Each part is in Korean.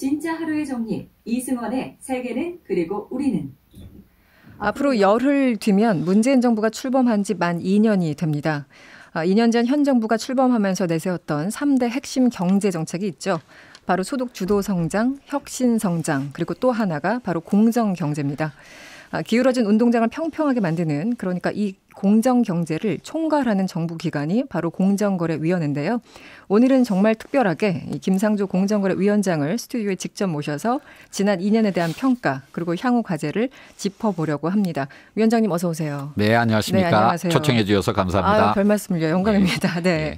진짜 하루의 정리, 이승원의 세계는 그리고 우리는. 앞으로 열흘 뒤면 문재인 정부가 출범한 지 만 2년이 됩니다. 2년 전 현 정부가 출범하면서 내세웠던 3대 핵심 경제 정책이 있죠. 바로 소득 주도 성장, 혁신 성장, 그리고 또 하나가 바로 공정 경제입니다. 기울어진 운동장을 평평하게 만드는, 그러니까 이 공정 경제를 총괄하는 정부 기관이 바로 공정거래위원회인데요. 오늘은 정말 특별하게 이 김상조 공정거래위원장을 스튜디오에 직접 모셔서 지난 2년에 대한 평가 그리고 향후 과제를 짚어보려고 합니다. 위원장님 어서 오세요. 네, 안녕하십니까. 네, 안녕하세요. 초청해 주셔서 감사합니다. 별 말씀을요. 영광입니다. 네. 예.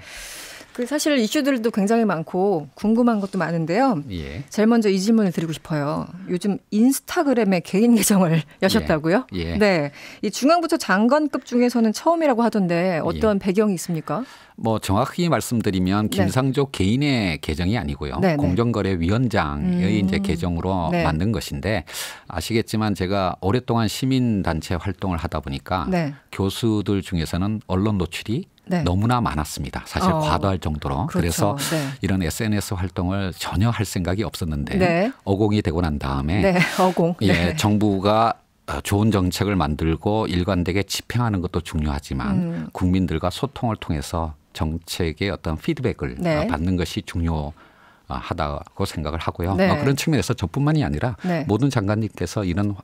그 사실 이슈들도 굉장히 많고 궁금한 것도 많은데요. 예. 제일 먼저 이 질문을 드리고 싶어요. 요즘 인스타그램에 개인 계정을 여셨다고요? 예. 네. 이 중앙부처 장관급 중에서는 처음이라고 하던데 어떤 배경이 있습니까? 뭐 정확히 말씀드리면 김상조 개인의 계정이 아니고요. 네네. 공정거래위원장의 이제 계정으로 네. 만든 것인데 아시겠지만 제가 오랫동안 시민단체 활동을 하다 보니까 네. 교수들 중에서는 언론 노출이 네. 너무나 많았습니다. 사실 과도할 정도로. 그렇죠. 그래서 네. 이런 SNS 활동을 전혀 할 생각이 없었는데 네. 어공이 되고 난 다음에 네. 어공. 예, 네. 정부가 좋은 정책을 만들고 일관되게 집행하는 것도 중요하지만 국민들과 소통을 통해서 정책의 어떤 피드백을 네. 받는 것이 중요하다고 생각을 하고요. 네. 그런 측면에서 저뿐만이 아니라 네. 모든 장관님께서 이런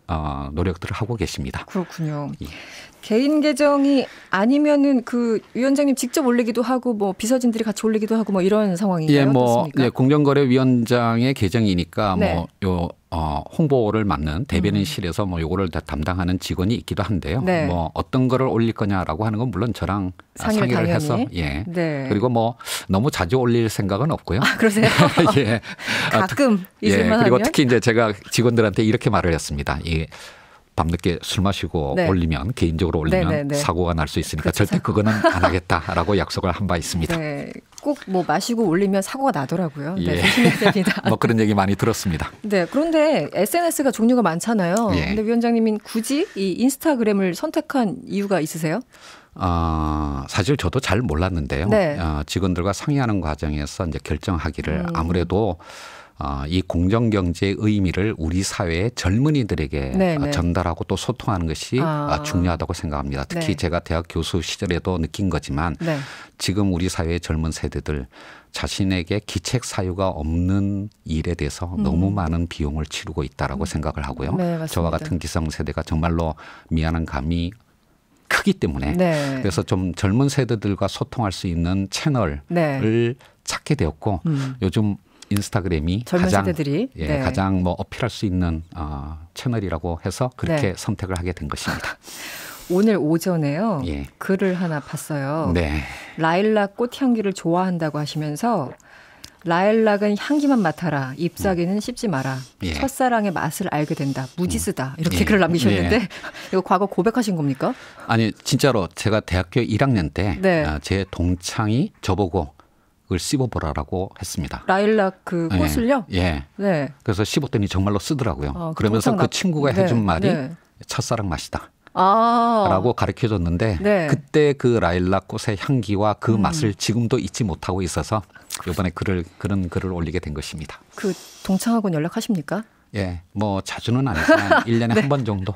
노력들을 하고 계십니다. 그렇군요. 예. 개인 계정이 아니면은 그 위원장님 직접 올리기도 하고 뭐 비서진들이 같이 올리기도 하고 뭐 이런 상황인가요? 예, 어떻습니까? 예, 공정거래위원장의 계정이니까 네. 홍보를 맡는 대변인실에서 뭐 요거를 다 담당하는 직원이 있기도 한데요. 네. 뭐 어떤 거를 올릴 거냐라고 하는 건 물론 저랑 상의를 해서 예. 네. 그리고 뭐 너무 자주 올릴 생각은 없고요. 그러세요? 예. 가끔 있을 예. 만하면. 그리고 특히 이제 제가 직원들한테 이렇게 말을 했습니다. 밤늦게 술 마시고 네. 올리면 개인적으로 올리면 네네네. 사고가 날 수 있으니까 그렇죠. 절대 그거는 안 하겠다라고 약속을 한 바 있습니다. 네. 꼭 뭐 마시고 올리면 사고가 나더라고요. 네, 예. 조심해야 됩니다. 뭐 그런 얘기 많이 들었습니다. 네. 그런데 SNS가 종류가 많잖아요. 예. 근데 위원장님이 굳이 이 인스타그램을 선택한 이유가 있으세요? 사실 저도 잘 몰랐는데요. 네. 직원들과 상의하는 과정에서 이제 결정하기를 아무래도 이 공정경제의 의미를 우리 사회의 젊은이들에게 네네. 전달하고 또 소통하는 것이 중요하다고 생각합니다. 특히 네. 제가 대학 교수 시절에도 느낀 거지만 네. 지금 우리 사회의 젊은 세대들 자신에게 기책 사유가 없는 일에 대해서 너무 많은 비용을 치르고 있다라고 생각을 하고요. 네, 맞습니다. 저와 같은 기성세대가 정말로 미안한 감이 크기 때문에 네. 그래서 좀 젊은 세대들과 소통할 수 있는 채널을 네. 찾게 되었고 요즘 인스타그램이 젊은 가장 세대들이 네. 가장 뭐 어필할 수 있는 채널이라고 해서 그렇게 네. 선택을 하게 된 것입니다. 오늘 오전에요. 예. 글을 하나 봤어요. 네. 라일락 꽃향기를 좋아한다고 하시면서 라일락은 향기만 맡아라. 잎사귀는 씹지 마라. 예. 첫사랑의 맛을 알게 된다. 무지수다. 이렇게 예. 글을 남기셨는데 예. 이거 과거 고백하신 겁니까? 아니 진짜로 제가 대학교 1학년 때 제 네. 동창이 저보고 그걸 씹어보라라고 했습니다. 라일락 그 꽃을요? 예. 네. 그래서 씹었더니 정말로 쓰더라고요. 그 그러면서 그 친구가 네. 해준 말이 네. 첫사랑 맛이다. 라고 가르쳐줬는데 네. 그때 그 라일락 꽃의 향기와 그 맛을 지금도 잊지 못하고 있어서 이번에 그런 글을 올리게 된 것입니다. 그 동창하고는 연락하십니까? 예, 뭐 자주는 아니지만 1년에 네. 한 번 정도.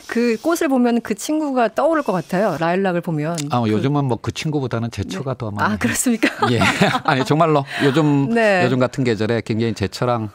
그 꽃을 보면 그 친구가 떠오를 것 같아요. 라일락을 보면. 요즘은 뭐 그 친구보다는 제처가 더 많아요. 그렇습니까? 예, 아니 정말로 요즘 네. 요즘 같은 계절에 굉장히 제처랑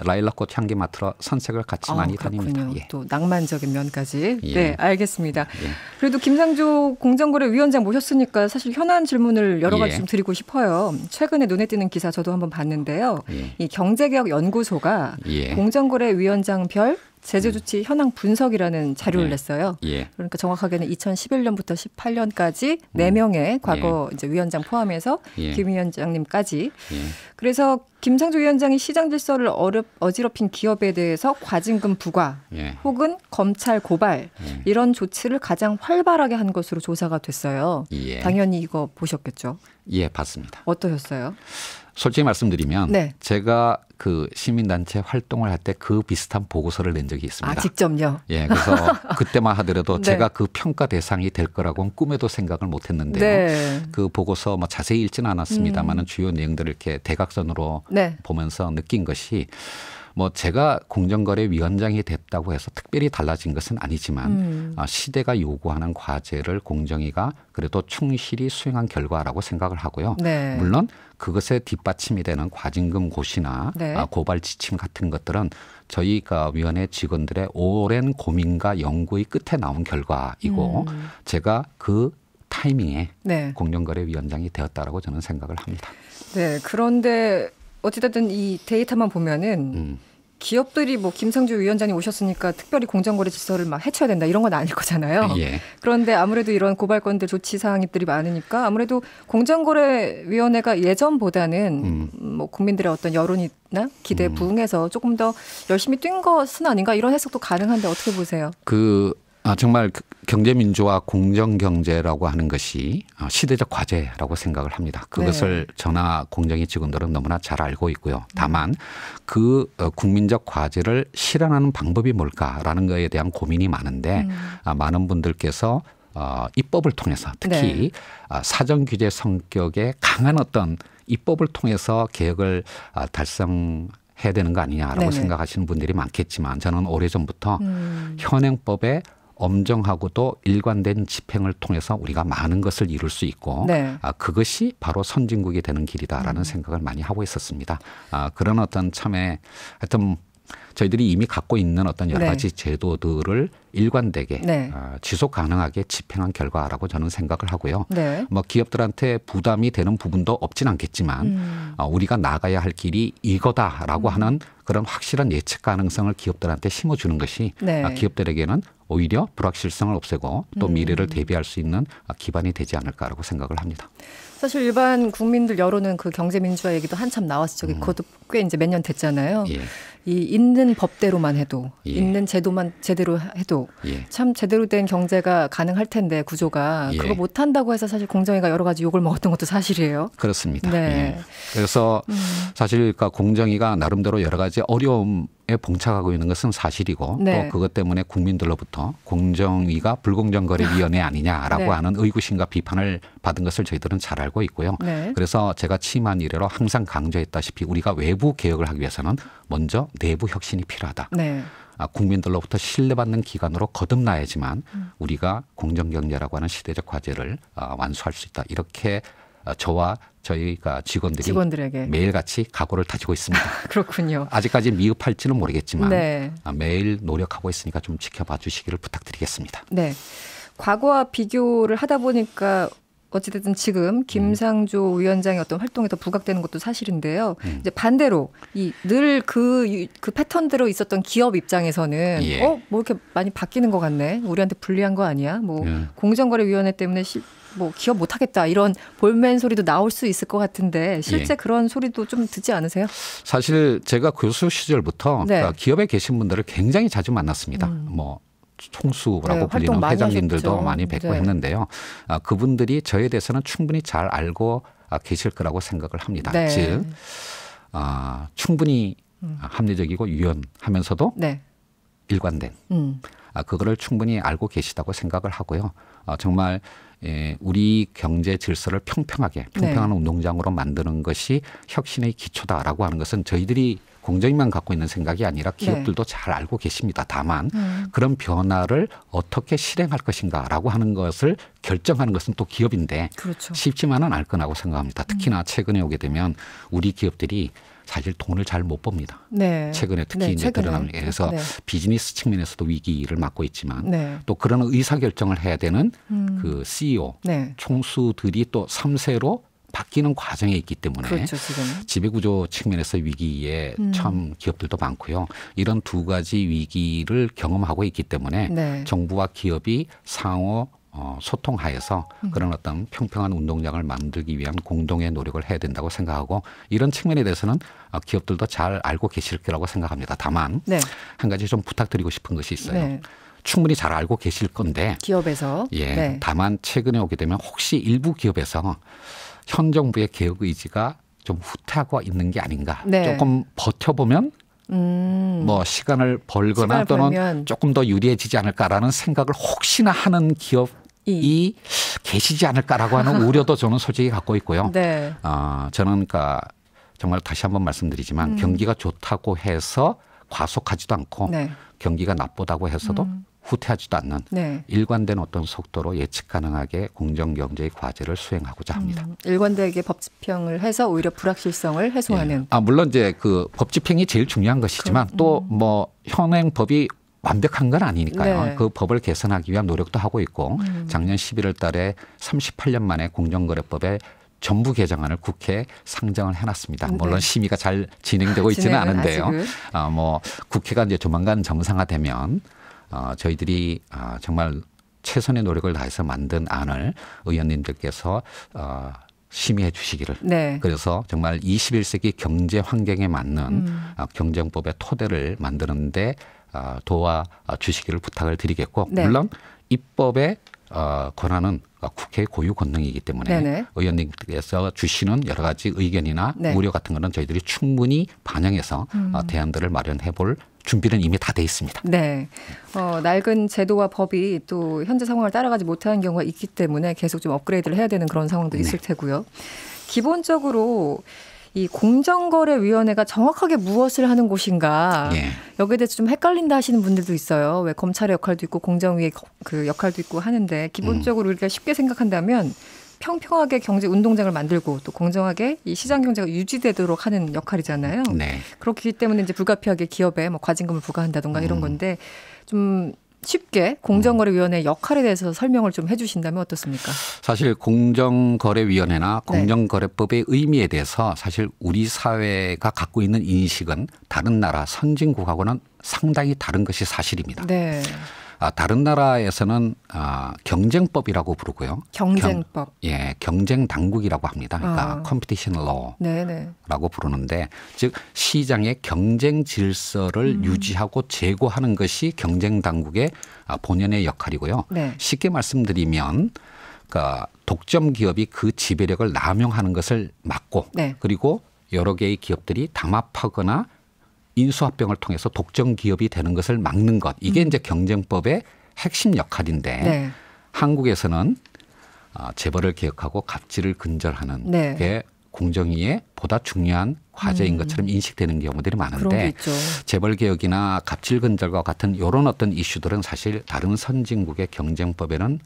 라일락꽃 향기 맡으러 산책을 같이 많이 다닙니다. 예. 또 낭만적인 면까지. 예. 네, 알겠습니다. 예. 그래도 김상조 공정거래위원장 모셨으니까 사실 현안 질문을 여러 가지 예. 좀 드리고 싶어요. 최근에 눈에 띄는 기사 저도 한번 봤는데요. 예. 이 경제개혁연구소가 예. 공정거래위원장별 제재조치 현황 분석이라는 자료를 예. 냈어요. 예. 그러니까 정확하게는 2011년부터 18년까지 4명의 과거 이제 위원장 포함해서 예. 김 위원장님까지. 예. 그래서 김상조 위원장이 시장 질서를 어지럽힌 기업에 대해서 과징금 부과 예. 혹은 검찰 고발 이런 조치를 가장 활발하게 한 것으로 조사가 됐어요. 예. 당연히 이거 보셨겠죠? 예, 봤습니다. 어떠셨어요? 솔직히 말씀드리면 네. 제가 그 시민단체 활동을 할 때 그 비슷한 보고서를 낸 적이 있습니다. 아, 직접요? 예, 그래서 그때만 하더라도 네. 제가 그 평가 대상이 될 거라고는 꿈에도 생각을 못 했는데요. 네. 그 보고서 뭐 자세히 읽지는 않았습니다만은 주요 내용들을 이렇게 대각선으로 네. 보면서 느낀 것이 뭐 제가 공정거래위원장이 됐다고 해서 특별히 달라진 것은 아니지만 시대가 요구하는 과제를 공정위가 그래도 충실히 수행한 결과라고 생각을 하고요. 네. 물론 그것에 뒷받침이 되는 과징금 고시나 네. 고발 지침 같은 것들은 저희가 위원회 직원들의 오랜 고민과 연구의 끝에 나온 결과이고 제가 그 타이밍에 네. 공정거래위원장이 되었다라고 저는 생각을 합니다. 네. 그런데 어찌됐든 이 데이터만 보면은 기업들이 뭐 김상조 위원장이 오셨으니까 특별히 공정거래 질서를 막 해쳐야 된다 이런 건 아닐 거잖아요. 예. 그런데 아무래도 이런 고발건들 조치 사항들이 많으니까 아무래도 공정거래위원회가 예전보다는 뭐 국민들의 어떤 여론이나 기대에 부응해서 조금 더 열심히 뛴 것은 아닌가 이런 해석도 가능한데 어떻게 보세요? 정말 경제민주화 공정경제라고 하는 것이 시대적 과제라고 생각을 합니다. 그것을 저나 공정위 직원들은 너무나 잘 알고 있고요. 다만 그 국민적 과제를 실현하는 방법이 뭘까라는 것에 대한 고민이 많은데 많은 분들께서 입법을 통해서 특히 사전 규제 성격의 강한 어떤 입법을 통해서 개혁을 달성해야 되는 거 아니냐라고 네네. 생각하시는 분들이 많겠지만 저는 오래전부터 현행법에 엄정하고도 일관된 집행을 통해서 우리가 많은 것을 이룰 수 있고 네. 그것이 바로 선진국이 되는 길이다라는 생각을 많이 하고 있었습니다. 그런 어떤 참에 하여튼 저희들이 이미 갖고 있는 어떤 여러 가지 제도들을 일관되게 지속 가능하게 집행한 결과라고 저는 생각을 하고요. 네. 뭐 기업들한테 부담이 되는 부분도 없진 않겠지만 우리가 나가야 할 길이 이거다라고 하는 그런 확실한 예측 가능성을 기업들한테 심어주는 것이 기업들에게는 오히려 불확실성을 없애고 또 미래를 대비할 수 있는 기반이 되지 않을까라고 생각을 합니다. 사실 일반 국민들 여론은 그 경제민주화 얘기도 한참 나왔죠. 그것도 꽤 이제 몇 년 됐잖아요. 예. 이 있는 법대로만 해도 예. 있는 제도만 제대로 해도 예. 참 제대로 된 경제가 가능할 텐데 구조가 예. 그거 못한다고 해서 사실 공정위가 여러 가지 욕을 먹었던 것도 사실이에요. 그렇습니다. 네. 예. 그래서 사실 그러니까 공정위가 나름대로 여러 가지 어려움에 봉착하고 있는 것은 사실이고 또 그것 때문에 국민들로부터 공정위가 불공정거래위원회 아니냐라고 하는 의구심과 비판을 받은 것을 저희들은 잘 알고 있고요. 그래서 제가 취임한 이래로 항상 강조했다시피 우리가 외부 개혁을 하기 위해서는 먼저 내부 혁신이 필요하다. 국민들로부터 신뢰받는 기관으로 거듭나야지만 우리가 공정경제라고 하는 시대적 과제를 완수할 수 있다. 이렇게 저와 저희가 직원들에게 매일같이 각오를 다지고 있습니다. 그렇군요. 아직까지 미흡할지는 모르겠지만 매일 노력하고 있으니까 좀 지켜봐 주시기를 부탁드리겠습니다. 네. 과거와 비교를 하다 보니까 어찌됐든 지금 김상조 위원장의 어떤 활동에 더 부각되는 것도 사실인데요. 이제 반대로 늘 그 패턴대로 있었던 기업 입장에서는 뭐 이렇게 많이 바뀌는 것 같네. 우리한테 불리한 거 아니야? 뭐 공정거래위원회 때문에 뭐 기업 못하겠다 이런 볼멘 소리도 나올 수 있을 것 같은데 실제 그런 소리도 좀 듣지 않으세요? 사실 제가 교수 시절부터 그러니까 기업에 계신 분들을 굉장히 자주 만났습니다. 뭐 총수라고 불리는 회장님들도 많이 뵙고 했는데요. 그분들이 저에 대해서는 충분히 잘 알고 계실 거라고 생각을 합니다. 즉 충분히 합리적이고 유연하면서도 일관된 그거를 충분히 알고 계시다고 생각을 하고요. 정말 우리 경제 질서를 평평한 운동장으로 만드는 것이 혁신의 기초다라고 하는 것은 저희들이 공정위만 갖고 있는 생각이 아니라 기업들도 잘 알고 계십니다. 다만 그런 변화를 어떻게 실행할 것인가라고 하는 것을 결정하는 것은 또 기업인데 쉽지만은 않을 거라고 생각합니다. 특히나 최근에 오게 되면 우리 기업들이 사실 돈을 잘 못 법니다. 최근에 특히 이제 드러납니다. 그래서 비즈니스 측면에서도 위기를 맞고 있지만 또 그런 의사결정을 해야 되는 그 CEO, 총수들이 또 3세로 바뀌는 과정에 있기 때문에 지배구조 측면에서 위기에 처한 기업들도 많고요. 이런 두 가지 위기를 경험하고 있기 때문에 정부와 기업이 상호 소통하여서 그런 어떤 평평한 운동장을 만들기 위한 공동의 노력을 해야 된다고 생각하고 이런 측면에 대해서는 기업들도 잘 알고 계실 거라고 생각합니다. 다만 한 가지 좀 부탁드리고 싶은 것이 있어요. 충분히 잘 알고 계실 건데 기업에서 다만 최근에 오게 되면 혹시 일부 기업에서 현 정부의 개혁 의지가 좀 후퇴하고 있는 게 아닌가. 네. 조금 버텨보면 뭐 시간을 벌거나 또는 벌면. 조금 더 유리해지지 않을까라는 생각을 혹시나 하는 기업이 계시지 않을까라고 하는 우려도 저는 솔직히 갖고 있고요. 네. 저는 그러니까 정말 다시 한번 말씀드리지만 경기가 좋다고 해서 과속하지도 않고 네. 경기가 나쁘다고 해서도 후퇴하지도 않는 네. 일관된 어떤 속도로 예측 가능하게 공정경제의 과제를 수행하고자 합니다. 일관되게 법 집행을 해서 오히려 불확실성을 해소하는. 물론 이제 그 법 집행이 제일 중요한 것이지만 또 뭐 현행법이 완벽한 건 아니니까요. 네. 그 법을 개선하기 위한 노력도 하고 있고 작년 11월 달에 38년 만에 공정거래법에 전부 개정안을 국회에 상정을 해놨습니다. 물론 심의가 잘 진행되고 있지는 않은데요. 뭐 국회가 이제 조만간 정상화되면 저희들이 정말 최선의 노력을 다해서 만든 안을 의원님들께서 심의해 주시기를. 네. 그래서 정말 21세기 경제 환경에 맞는 경정법의 토대를 만드는데 도와주시기를 부탁을 드리겠고 네. 물론 입법의 권한은 국회의 고유 권능이기 때문에 네네. 의원님께서 주시는 여러 가지 의견이나 네. 우려 같은 거는 저희들이 충분히 반영해서 대안들을 마련해 볼 준비는 이미 다 돼 있습니다. 네. 낡은 제도와 법이 또 현재 상황을 따라가지 못하는 경우가 있기 때문에 계속 좀 업그레이드를 해야 되는 그런 상황도 있을 테고요. 기본적으로 이 공정거래위원회가 정확하게 무엇을 하는 곳인가 여기에 대해서 좀 헷갈린다 하시는 분들도 있어요. 왜 검찰의 역할도 있고 공정위의 그 역할도 있고 하는데 기본적으로 우리가 쉽게 생각한다면 평평하게 경제 운동장을 만들고 또 공정하게 이 시장 경제가 유지되도록 하는 역할이잖아요. 네. 그렇기 때문에 이제 불가피하게 기업에 뭐 과징금을 부과한다든가 이런 건데 좀 쉽게 공정거래위원회 역할에 대해서 설명을 좀 해주신다면 어떻습니까? 사실 공정거래위원회나 공정거래법의 의미에 대해서 사실 우리 사회가 갖고 있는 인식은 다른 나라 선진국하고는 상당히 다른 것이 사실입니다. 네. 다른 나라에서는 경쟁법이라고 부르고요. 경쟁법. 경쟁 당국이라고 합니다. 그러니까 컴피티션 로라고 부르는데 즉 시장의 경쟁 질서를 유지하고 제고하는 것이 경쟁 당국의 본연의 역할이고요. 네. 쉽게 말씀드리면 그러니까 독점 기업이 그 지배력을 남용하는 것을 막고 그리고 여러 개의 기업들이 담합하거나 인수합병을 통해서 독점 기업이 되는 것을 막는 것. 이게 이제 경쟁법의 핵심 역할인데 한국에서는 재벌을 개혁하고 갑질을 근절하는 게 공정위의 보다 중요한 과제인 것처럼 인식되는 경우들이 많은데 재벌 개혁이나 갑질 근절과 같은 이런 어떤 이슈들은 사실 다른 선진국의 경쟁법에는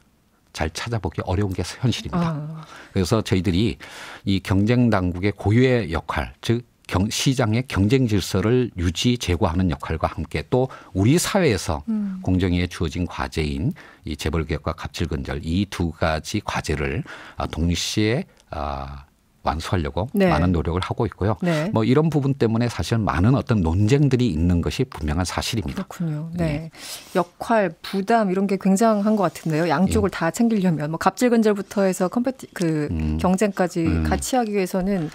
잘 찾아보기 어려운 게 현실입니다. 그래서 저희들이 이 경쟁 당국의 고유의 역할, 즉 시장의 경쟁 질서를 유지 제고하는 역할과 함께 또 우리 사회에서 공정위에 주어진 과제인 이 재벌 개혁과 갑질 근절 이 두 가지 과제를 동시에 완수하려고 많은 노력을 하고 있고요. 뭐 이런 부분 때문에 사실 많은 어떤 논쟁들이 있는 것이 분명한 사실입니다. 그렇군요. 네. 역할, 부담 이런 게 굉장한 것 같은데요. 양쪽을 다 챙기려면 뭐 갑질 근절부터 해서 경쟁까지 같이 하기 위해서는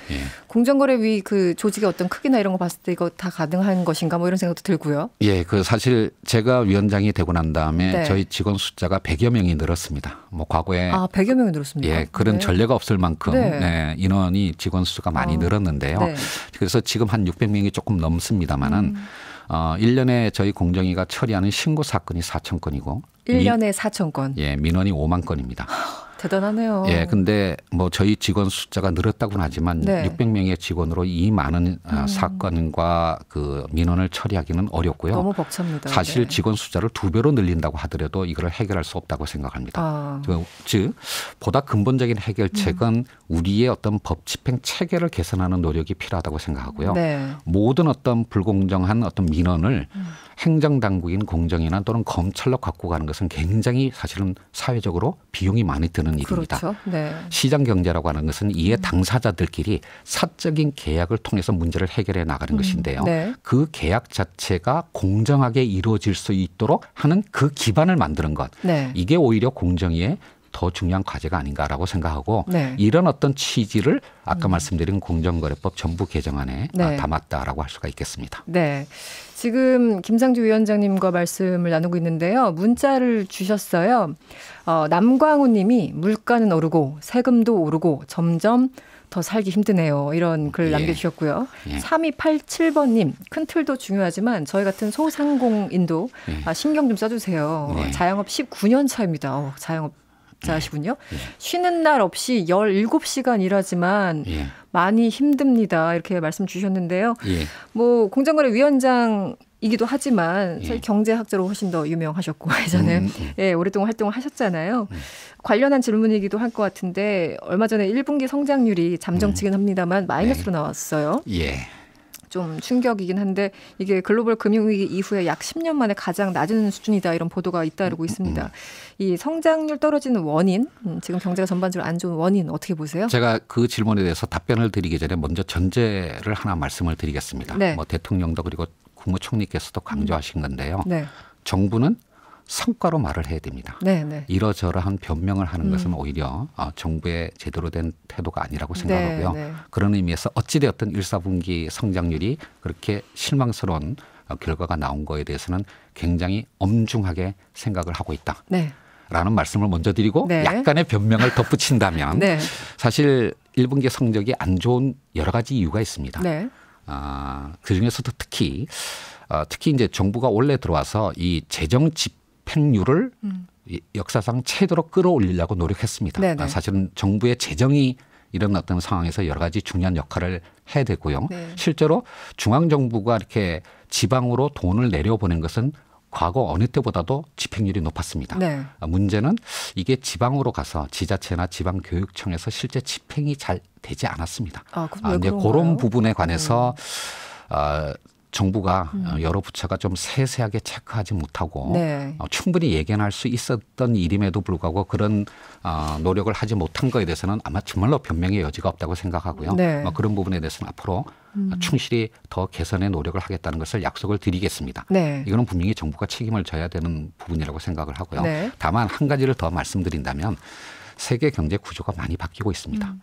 공정거래위 그 조직의 어떤 크기나 이런 거 봤을 때 이거 다 가능한 것인가 뭐 이런 생각도 들고요. 그 사실 제가 위원장이 되고 난 다음에 저희 직원 숫자가 100여 명이 늘었습니다. 뭐 과거에 100여 명이 늘었습니다. 그런 전례가 없을 만큼 인원이 직원 수가 많이 늘었는데요. 그래서 지금 한 600명이 조금 넘습니다만은 1년에 저희 공정위가 처리하는 신고 사건이 4,000건이고 1년에 4,000건. 민원이 5만 건입니다. 대단하네요. 근데 뭐 저희 직원 숫자가 늘었다고는 하지만 600명의 직원으로 이 많은 사건과 그 민원을 처리하기는 어렵고요. 너무 벅찹니다. 사실 직원 숫자를 2배로 늘린다고 하더라도 이걸 해결할 수 없다고 생각합니다. 즉 보다 근본적인 해결책은 우리의 어떤 법 집행 체계를 개선하는 노력이 필요하다고 생각하고요. 모든 어떤 불공정한 어떤 민원을 행정당국인 공정위나 또는 검찰로 갖고 가는 것은 굉장히 사실은 사회적으로 비용이 많이 드는 일입니다. 그렇죠. 시장 경제라고 하는 것은 이에 당사자들끼리 사적인 계약을 통해서 문제를 해결해 나가는 것인데요. 그 계약 자체가 공정하게 이루어질 수 있도록 하는 그 기반을 만드는 것. 이게 오히려 공정위의 더 중요한 과제가 아닌가라고 생각하고 네. 이런 어떤 취지를 아까 말씀드린 공정거래법 전부 개정안에 네. 담았다라고 할 수가 있겠습니다. 네. 지금 김상조 위원장님과 말씀을 나누고 있는데요. 문자를 주셨어요. 남광우 님이 물가는 오르고 세금도 오르고 점점 더 살기 힘드네요. 이런 글 남겨주셨고요. 3287번님, 큰 틀도 중요하지만 저희 같은 소상공인도 신경 좀 써주세요. 자영업 19년 차입니다. 자영업자시군요. 쉬는 날 없이 17시간 일하지만 많이 힘듭니다. 이렇게 말씀 주셨는데요. 뭐 공정거래위원장이기도 하지만 사실 경제학자로 훨씬 더 유명하셨고 예전에 오랫동안 활동을 하셨잖아요. 관련한 질문이기도 할 것 같은데 얼마 전에 1분기 성장률이 잠정치긴 합니다만 마이너스로 나왔어요. 좀 충격이긴 한데 이게 글로벌 금융위기 이후에 약 10년 만에 가장 낮은 수준이다 이런 보도가 잇따르고 있습니다. 이 성장률 떨어지는 원인, 지금 경제가 전반적으로 안 좋은 원인 어떻게 보세요? 제가 그 질문에 대해서 답변을 드리기 전에 먼저 전제를 하나 말씀을 드리겠습니다. 뭐 대통령도 그리고 국무총리께서도 강조하신 건데요. 정부는 성과로 말을 해야 됩니다. 이러저러한 변명을 하는 것은 오히려 정부의 제대로 된 태도가 아니라고 생각하고요. 그런 의미에서 어찌되었든 1, 4분기 성장률이 그렇게 실망스러운 결과가 나온 거에 대해서는 굉장히 엄중하게 생각을 하고 있다. 라는 말씀을 먼저 드리고 약간의 변명을 덧붙인다면 사실 1분기 성적이 안 좋은 여러 가지 이유가 있습니다. 그중에서도 특히 이제 정부가 원래 들어와서 이 재정 집행률을 역사상 최대로 끌어올리려고 노력했습니다. 사실은 정부의 재정이 이런 어떤 상황에서 여러 가지 중요한 역할을 해야 되고요. 실제로 중앙정부가 이렇게 지방으로 돈을 내려보낸 것은 과거 어느 때보다도 집행률이 높았습니다. 문제는 이게 지방으로 가서 지자체나 지방교육청에서 실제 집행이 잘 되지 않았습니다. 이제 그런 부분에 관해서 정부가 여러 부처가 좀 세세하게 체크하지 못하고 충분히 예견할 수 있었던 일임에도 불구하고 그런 노력을 하지 못한 거에 대해서는 아마 정말로 변명의 여지가 없다고 생각하고요. 그런 부분에 대해서는 앞으로 충실히 더 개선의 노력을 하겠다는 것을 약속을 드리겠습니다. 이거는 분명히 정부가 책임을 져야 되는 부분이라고 생각을 하고요. 다만 한 가지를 더 말씀드린다면 세계 경제 구조가 많이 바뀌고 있습니다.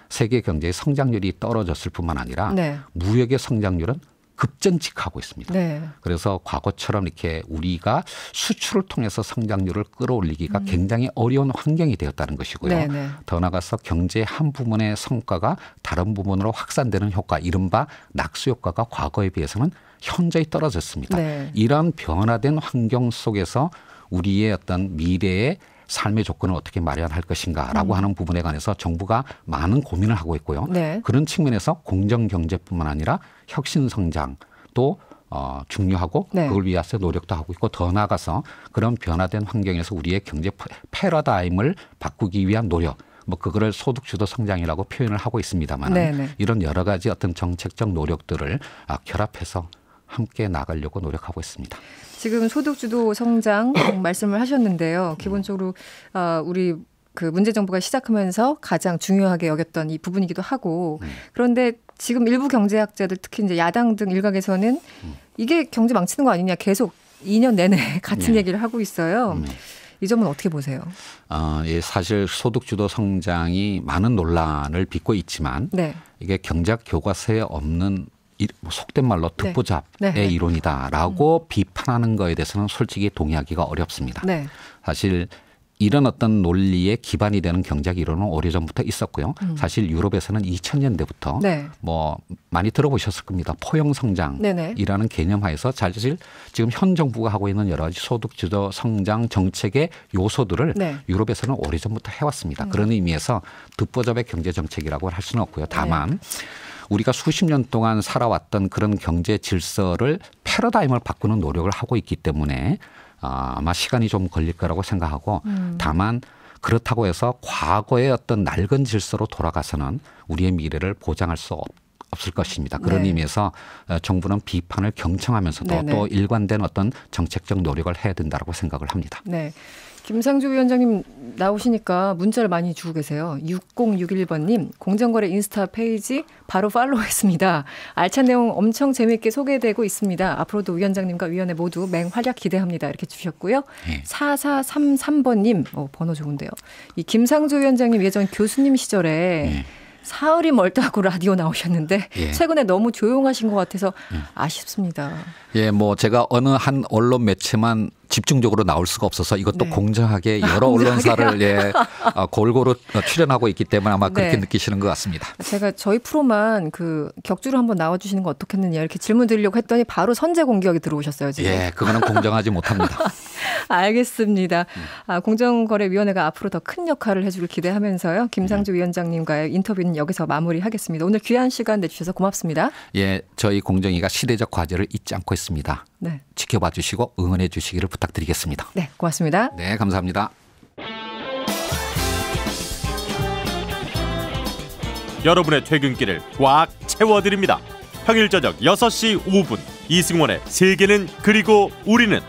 세계 경제의 성장률이 떨어졌을 뿐만 아니라 무역의 성장률은 급전직하고 있습니다. 그래서 과거처럼 이렇게 우리가 수출을 통해서 성장률을 끌어올리기가 굉장히 어려운 환경이 되었다는 것이고요. 더 나아가서 경제의 한 부분의 성과가 다른 부분으로 확산되는 효과, 이른바 낙수 효과가 과거에 비해서는 현저히 떨어졌습니다. 이런 변화된 환경 속에서 우리의 어떤 미래의 삶의 조건을 어떻게 마련할 것인가라고 하는 부분에 관해서 정부가 많은 고민을 하고 있고요. 그런 측면에서 공정경제뿐만 아니라 혁신성장도 중요하고 그걸 위해서 노력도 하고 있고 더 나아가서 그런 변화된 환경에서 우리의 경제 패러다임을 바꾸기 위한 노력, 뭐 그거를 소득주도 성장이라고 표현을 하고 있습니다만 이런 여러 가지 어떤 정책적 노력들을 결합해서 함께 나가려고 노력하고 있습니다. 지금 소득주도 성장 말씀을 하셨는데요. 기본적으로 우리 그 문재정부가 시작하면서 가장 중요하게 여겼던 이 부분이기도 하고 그런데 지금 일부 경제학자들 특히 이제 야당 등 일각에서는 이게 경제 망치는 거 아니냐 계속 2년 내내 같은 얘기를 하고 있어요. 이 점은 어떻게 보세요? 사실 소득주도 성장이 많은 논란을 빚고 있지만 이게 경제학 교과서에 없는 속된 말로 듣보잡의 이론이다라고 비판하는 거에 대해서는 솔직히 동의하기가 어렵습니다. 사실 이런 어떤 논리에 기반이 되는 경제학 이론은 오래전부터 있었고요. 사실 유럽에서는 2000년대부터 뭐 많이 들어보셨을 겁니다. 포용성장이라는 개념 하에서 사실 지금 현 정부가 하고 있는 여러 가지 소득주도 성장 정책의 요소들을 유럽에서는 오래전부터 해왔습니다. 그런 의미에서 듣보잡의 경제정책이라고 할 수는 없고요. 다만 우리가 수십 년 동안 살아왔던 그런 경제 질서를 패러다임을 바꾸는 노력을 하고 있기 때문에 아마 시간이 좀 걸릴 거라고 생각하고 다만 그렇다고 해서 과거의 어떤 낡은 질서로 돌아가서는 우리의 미래를 보장할 수 없을 것입니다. 그런 의미에서 정부는 비판을 경청하면서도 또 일관된 어떤 정책적 노력을 해야 된다고 생각을 합니다. 김상조 위원장님 나오시니까 문자를 많이 주고 계세요. 6061번님, 공정거래 인스타 페이지 바로 팔로우했습니다. 알찬 내용 엄청 재미있게 소개되고 있습니다. 앞으로도 위원장님과 위원회 모두 맹활약 기대합니다. 이렇게 주셨고요. 4433번님, 번호 좋은데요. 이 김상조 위원장님 예전 교수님 시절에 사흘이 멀다고 라디오 나오셨는데 최근에 너무 조용하신 것 같아서 아쉽습니다. 예, 뭐 제가 어느 한 언론 매체만 집중적으로 나올 수가 없어서 이것도 공정하게 여러 언론사를 골고루 출연하고 있기 때문에 아마 그렇게 느끼시는 것 같습니다. 제가 저희 프로만 그 격주로 한번 나와주시는 거 어떻겠느냐 이렇게 질문 드리려고 했더니 바로 선제 공격이 들어오셨어요. 지금. 예, 그거는 공정하지 못합니다. 알겠습니다. 공정거래위원회가 앞으로 더 큰 역할을 해주길 기대하면서요. 김상조 위원장님과의 인터뷰는 여기서 마무리하겠습니다. 오늘 귀한 시간 내주셔서 고맙습니다. 예, 저희 공정위가 시대적 과제를 잊지 않고 있습니다. 네. 지켜봐 주시고 응원해 주시기를 부탁드리겠습니다. 네, 고맙습니다. 네, 감사합니다. 여러분의 퇴근길을 꽉 채워드립니다. 평일 저녁 6시 5분 이승원의 세계는 그리고 우리는